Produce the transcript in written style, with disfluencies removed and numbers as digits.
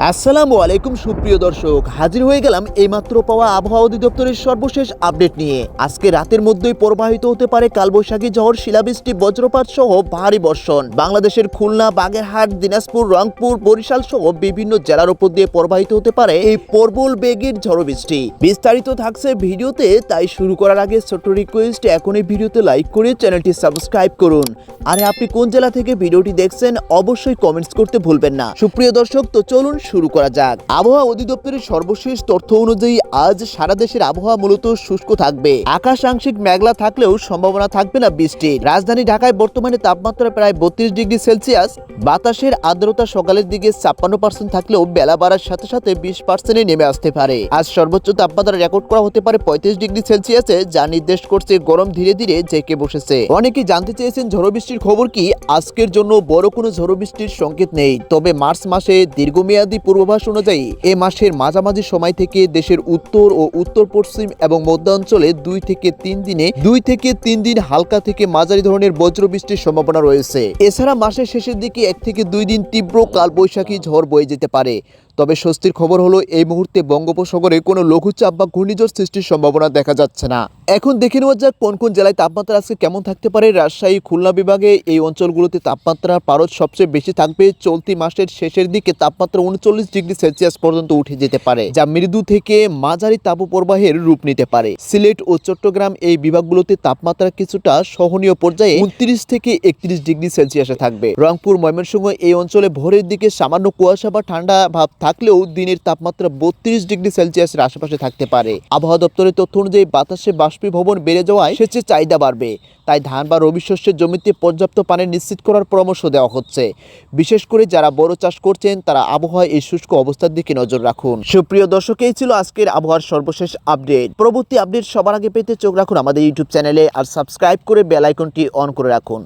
আসসালামু আলাইকুম সুপ্রিয় দর্শক, হাজির হয়ে গেলাম এইমাত্র পাওয়া আবহাওয়া অধিদপ্তরের সর্বশেষ আপডেট নিয়ে। আজকে রাতের মধ্যেই প্রবাহিত হতে পারে কালবৈশাখী ঝড়, শিলাবৃষ্টি, বজ্রপাত সহ ভারী বর্ষণ। বাংলাদেশের খুলনা, বাগেরহাট, দিনাজপুর, রংপুর, বরিশাল সহ বিভিন্ন জেলার উপর দিয়ে প্রবাহিত হতে পারে এই প্রবল বেগের ঝড় বৃষ্টি। বিস্তারিত থাকছে ভিডিওতে, তাই শুরু করার আগে ছোট্ট রিকোয়েস্ট, এখন এই ভিডিওতে লাইক করে চ্যানেলটি সাবস্ক্রাইব করুন। আর আপনি কোন জেলা থেকে ভিডিওটি দেখছেন অবশ্যই কমেন্টস করতে ভুলবেন না। সুপ্রিয় দর্শক, তো চলুন শুরু করা যাক। আবহাওয়া অধিদপ্তরের সর্বশেষ তথ্য অনুযায়ী আজ সারা দেশের আবহাওয়া মূলত শুষ্ক থাকবে। আকাশ আংশিক মেঘলা থাকলেও সম্ভাবনা থাকবে না বৃষ্টির। রাজধানী ঢাকায় বর্তমানে তাপমাত্রা প্রায় 32 ডিগ্রি সেলসিয়াস। বাতাসের আর্দ্রতা সকালের দিকে 56% থাকলেও বেলা বাড়ার সাথে সাথে 20% নেমে আসতে পারে। আজ সর্বোচ্চ তাপমাত্রা রেকর্ড করা হতে পারে 35 ডিগ্রি সেলসিয়াসে, যা নির্দেশ করছে গরম ধীরে ধীরে জেঁকে বসেছে। অনেকেই জানতে চেয়েছেন ঝড় বৃষ্টির খবর কি। আজকের জন্য বড় কোনো ঝড় বৃষ্টির সংকেত নেই, তবে মার্চ মাসে দীর্ঘমেয়াদী পূর্বাভাস অনুযায়ী এ মাসের মাঝামাঝি সময় থেকে দেশের উত্তর ও উত্তর পশ্চিম এবং মধ্যাঞ্চলে 2 থেকে 3 দিন হালকা থেকে মাঝারি ধরনের বজ্রবৃষ্টির সম্ভাবনা রয়েছে। এছাড়া মাসের শেষের দিকে 1 থেকে 2 দিন তীব্র কালবৈশাখী ঝড় বয়ে যেতে পারে। তবে স্বস্তির খবর হলো এই মুহূর্তে বঙ্গোপসাগরে কোনো লঘুচাপ বা ঘূর্ণিঝড় সৃষ্টির সম্ভাবনা দেখা যাচ্ছে না। এখন দেখে নেওয়া যাক কোন কোন জেলায় তাপমাত্রা আজকে কেমন থাকতে পারে। রাজশাহী, খুলনা বিভাগে এই অঞ্চলগুলোতে তাপমাত্রার পারদ সবচেয়ে বেশি থাকবে। চলতি মাসের শেষের দিকে তাপমাত্রা 39 ডিগ্রি সেলসিয়াস পর্যন্ত উঠে যেতে পারে, যা মৃদু থেকে মাঝারি তাপপ্রবাহের রূপ নিতে পারে। সিলেট ও চট্টগ্রাম এই বিভাগগুলোতে তাপমাত্রা কিছুটা সহনীয় পর্যায়ে 29 থেকে 31 ডিগ্রি সেলসিয়াসে থাকবে। রংপুর, ময়মনসিংহ এই অঞ্চলে ভোরের দিকে সামান্য কুয়াশা বা ঠান্ডা ভাব থাকলেও দিনের তাপমাত্রা 32 ডিগ্রি সেলসিয়াসের আশেপাশে থাকতে পারে। আবহাওয়া দপ্তরের তথ্য অনুযায়ী বাতাসে বাষ্পীভবন বেড়ে যাওয়ায় সেচের চাহিদা বাড়বে, তাই ধান বা রবি শস্যের জমিতে পর্যাপ্ত পানি নিশ্চিত করার পরামর্শ দেওয়া হচ্ছে। বিশেষ করে যারা বড় চাষ করছেন তারা আবহাওয়ায় এই শুষ্ক অবস্থার দিকে নজর রাখুন। সুপ্রিয় দর্শক, এই ছিল আজকের আবহাওয়ার সর্বশেষ আপডেট। পরবর্তী আপডেট সবার আগে পেতে চোখ রাখুন আমাদের ইউটিউব চ্যানেলে, আর সাবস্ক্রাইব করে বেল আইকনটি অন করে রাখুন।